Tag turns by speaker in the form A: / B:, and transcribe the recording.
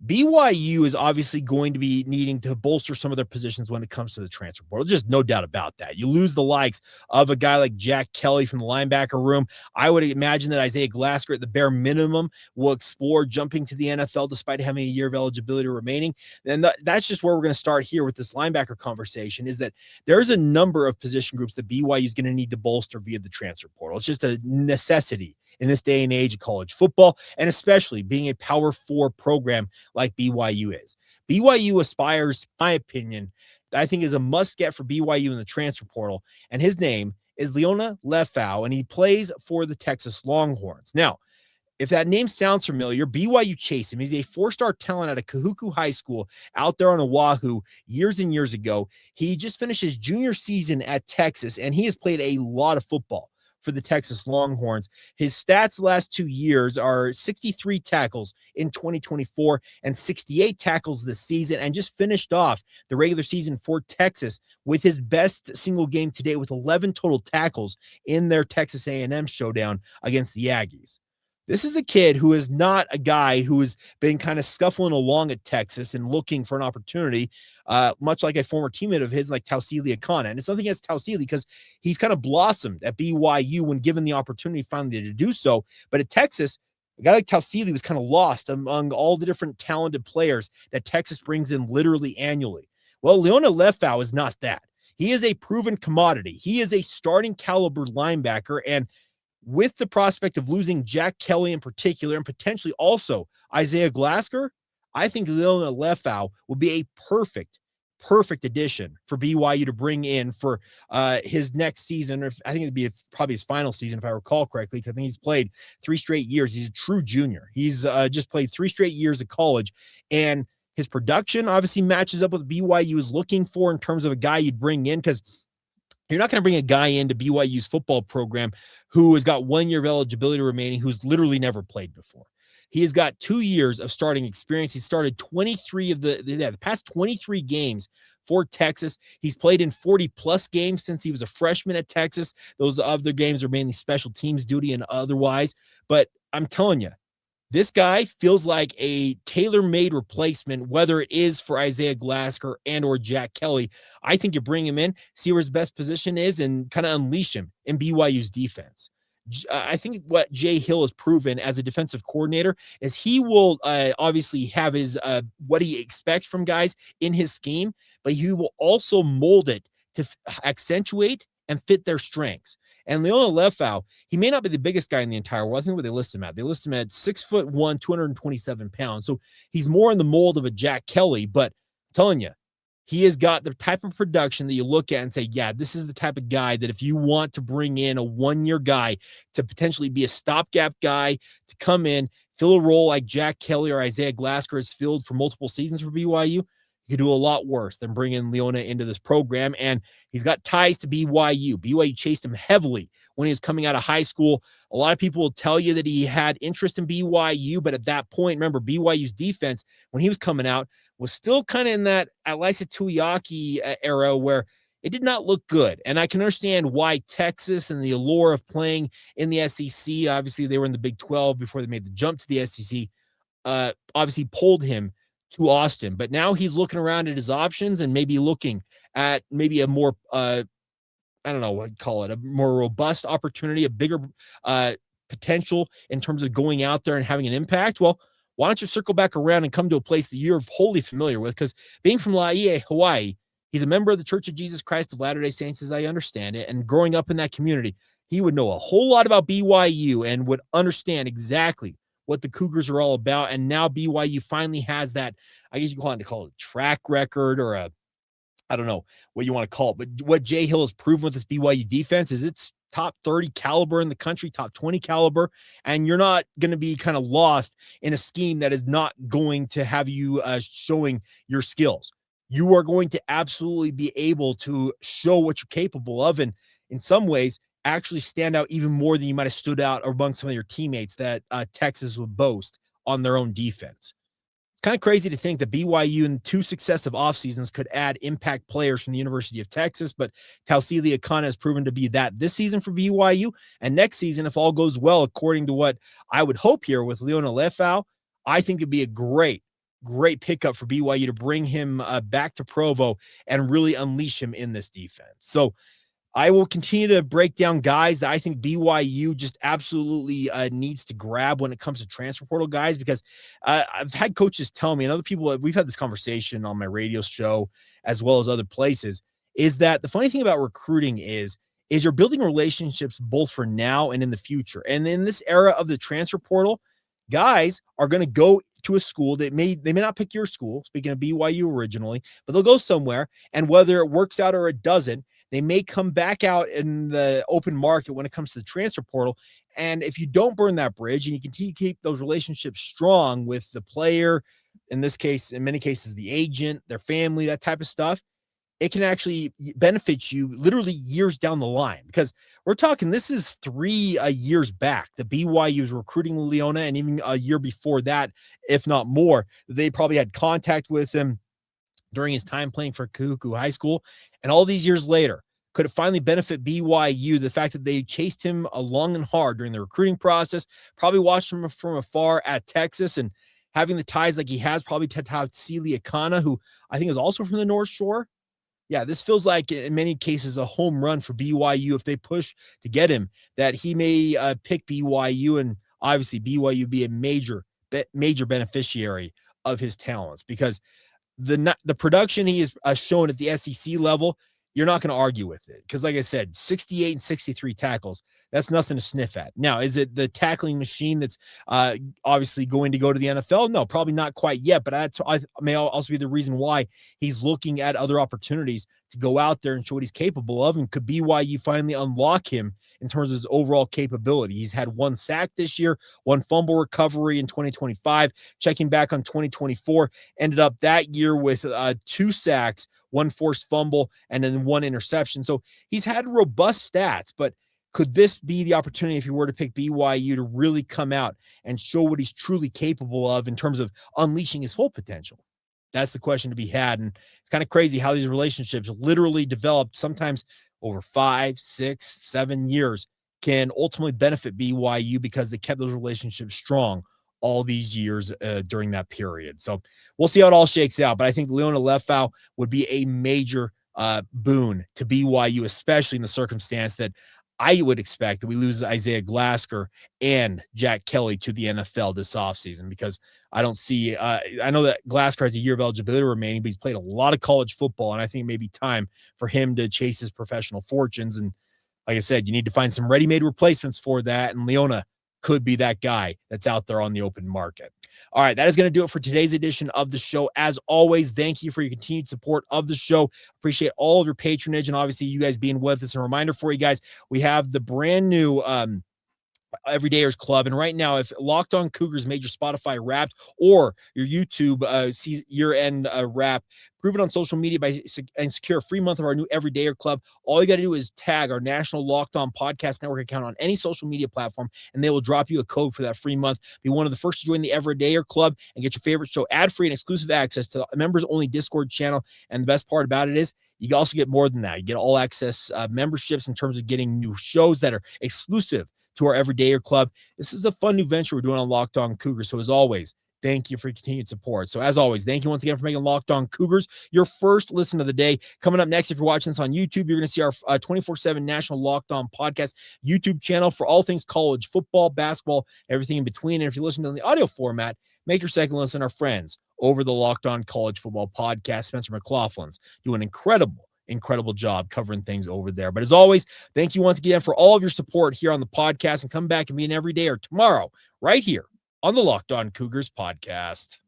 A: BYU is obviously going to be needing to bolster some of their positions when it comes to the transfer portal. Just no doubt about that. You lose the likes of a guy like Jack Kelly from the linebacker room. I would imagine that Isaiah Glasgow, at the bare minimum, will explore jumping to the NFL despite having a year of eligibility remaining. And that's just where we're going to start here with this linebacker conversation, is that there's a number of position groups that BYU is going to need to bolster via the transfer portal. It's just a necessity in this day and age of college football, and especially being a Power 4 program like BYU is. BYU aspires, in my opinion, I think is a must-get for BYU in the transfer portal, and his name is Liona Lefau, and he plays for the Texas Longhorns. Now, if that name sounds familiar, BYU chased him. He's a 4-star talent out of Kahuku High School out there on Oahu years and years ago. He just finished his junior season at Texas, and he has played a lot of football for the Texas Longhorns. His stats the last 2 years are 63 tackles in 2024 and 68 tackles this season, and just finished off the regular season for Texas with his best single game to date with 11 total tackles in their Texas A&M showdown against the Aggies. This is a kid who is not a guy who has been kind of scuffling along at Texas and looking for an opportunity, much like a former teammate of his, like Tausili Akana. And it's nothing against Tausili because he's kind of blossomed at BYU when given the opportunity finally to do so. But at Texas, a guy like Tausili was kind of lost among all the different talented players that Texas brings in literally annually. Well, Liona Lefau is not that. He is a proven commodity. He is a starting caliber linebacker, and with the prospect of losing Jack Kelly in particular, and potentially also Isaiah Glasgow, I think Liona Lefau will be a perfect addition for BYU to bring in for his next season. I think it'd be probably his final season, if I recall correctly, because I think he's played 3 straight years. He's a true junior. He's just played 3 straight years of college, and his production obviously matches up with what BYU is looking for in terms of a guy you'd bring in, because you're not going to bring a guy into BYU's football program who has got 1 year of eligibility remaining, who's literally never played before. He has got 2 years of starting experience. He started 23 of the past 23 games for Texas. He's played in 40-plus games since he was a freshman at Texas. Those other games are mainly special teams duty and otherwise. But I'm telling you, this guy feels like a tailor-made replacement, whether it is for Isaiah Glasgow and or Jack Kelly. I think you bring him in, see where his best position is, and kind of unleash him in BYU's defense. I think what Jay Hill has proven as a defensive coordinator is he will obviously have his what he expects from guys in his scheme, but he will also mold it to accentuate and fit their strengths. And Liona Lefau, he may not be the biggest guy in the entire world. I think what they list him at. They list him at 6'1", 227 pounds. So he's more in the mold of a Jack Kelly, but I'm telling you, he has got the type of production that you look at and say, yeah, this is the type of guy that if you want to bring in a 1-year guy to potentially be a stopgap guy to come in, fill a role like Jack Kelly or Isaiah Glasgow has filled for multiple seasons for BYU, you could do a lot worse than bringing Leona into this program. And he's got ties to BYU. BYU chased him heavily when he was coming out of high school. A lot of people will tell you that he had interest in BYU, but at that point, remember, BYU's defense, when he was coming out, was still kind of in that Alisa Tuiaki era where it did not look good. And I can understand why Texas and the allure of playing in the SEC, obviously they were in the Big 12 before they made the jump to the SEC, obviously pulled him to Austin. But now he's looking around at his options and maybe looking at maybe a more, I don't know what I'd call it, a more robust opportunity, a bigger potential in terms of going out there and having an impact. Well, why don't you circle back around and come to a place that you're wholly familiar with? Because being from Laie, Hawaii, he's a member of the Church of Jesus Christ of Latter-day Saints, as I understand it. And growing up in that community, he would know a whole lot about BYU and would understand exactly what the Cougars are all about. And now BYU finally has that, I guess you call it a track record or I don't know what you want to call it, but what Jay Hill has proven with this BYU defense is it's top 30 caliber in the country, top 20 caliber, and you're not going to be kind of lost in a scheme that is not going to have you showing your skills. You are going to absolutely be able to show what you're capable of, and in some ways actually stand out even more than you might have stood out among some of your teammates that Texas would boast on their own defense. It's kind of crazy to think that BYU in 2 successive off seasons could add impact players from the University of Texas, but Tausili Akana has proven to be that this season for BYU, and next season, if all goes well, according to what I would hope here with Liona Lefau, I think it'd be a great great pickup for BYU to bring him back to Provo and really unleash him in this defense. So I will continue to break down guys that I think BYU just absolutely needs to grab when it comes to transfer portal guys, because I've had coaches tell me, and other people, we've had this conversation on my radio show as well as other places, is that the funny thing about recruiting is you're building relationships both for now and in the future. And in this era of the transfer portal, guys are going to go to a school that they may not pick your school, speaking of BYU originally, but they'll go somewhere, and whether it works out or it doesn't, they may come back out in the open market when it comes to the transfer portal. And if you don't burn that bridge and you continue to keep those relationships strong with the player, in this case, in many cases, the agent, their family, that type of stuff, it can actually benefit you literally years down the line, because we're talking, this is 3 years back. The BYU was recruiting Leona, and even a year before that, if not more, they probably had contact with him during his time playing for Cougar High School. And all these years later, could it finally benefit BYU, the fact that they chased him long and hard during the recruiting process, probably watched him from afar at Texas, and having the ties like he has, probably to Tausili Akana, who I think is also from the North Shore. Yeah, this feels like in many cases a home run for BYU if they push to get him, that he may pick BYU, and obviously BYU be a major beneficiary of his talents, because the production he has shown at the SEC level, you're not going to argue with it. Because like I said, 68 and 63 tackles, that's nothing to sniff at. Now, is it the tackling machine that's obviously going to go to the NFL? No, probably not quite yet. But I may also be the reason why he's looking at other opportunities to go out there and show what he's capable of. And could BYU finally unlock him in terms of his overall capability? He's had 1 sack this year, 1 fumble recovery in 2025. Checking back on 2024, ended up that year with 2 sacks, 1 forced fumble, and then 1 interception. So he's had robust stats, but could this be the opportunity, if you were to pick BYU, to really come out and show what he's truly capable of in terms of unleashing his full potential? That's the question to be had. And it's kind of crazy how these relationships literally developed sometimes over 5, 6, 7 years, can ultimately benefit BYU because they kept those relationships strong all these years during that period. So we'll see how it all shakes out. But I think Liona Lefau would be a major boon to BYU, especially in the circumstance that I would expect that we lose Isaiah Glasker and Jack Kelly to the NFL this offseason, because I don't see I know that Glasker has a year of eligibility remaining, but he's played a lot of college football, and I think it may be time for him to chase his professional fortunes. And like I said, you need to find some ready-made replacements for that, and Leona could be that guy that's out there on the open market. All right, that is going to do it for today's edition of the show. As always, thank you for your continued support of the show. Appreciate all of your patronage, and obviously you guys being with us. A reminder for you guys, we have the brand new Everydayers Club. And right now, if Locked On Cougars made your Spotify Wrapped or your YouTube year-end wrap, prove it on social media and secure a free month of our new Everydayer Club. All you got to do is tag our national Locked On Podcast Network account on any social media platform, and they will drop you a code for that free month. Be one of the first to join the Everydayer Club and get your favorite show ad-free and exclusive access to a members-only Discord channel. And the best part about it is you also get more than that. You get all access memberships in terms of getting new shows that are exclusive to our Everydayer Club. This is a fun new venture we're doing on Locked On Cougars. So as always, thank you for your continued support. So as always, thank you once again for making Locked On Cougars your first listen of the day. Coming up next, if you're watching this on YouTube, you're going to see our 24/7 National Locked On Podcast YouTube channel for all things college football, basketball, everything in between. And if you listen to the audio format, make your second listen our friends over the Locked On College Football Podcast. Spencer McLaughlin's doing incredible job covering things over there. But as always, thank you once again for all of your support here on the podcast, and come back and be an everydayer tomorrow right here on the Locked On Cougars podcast.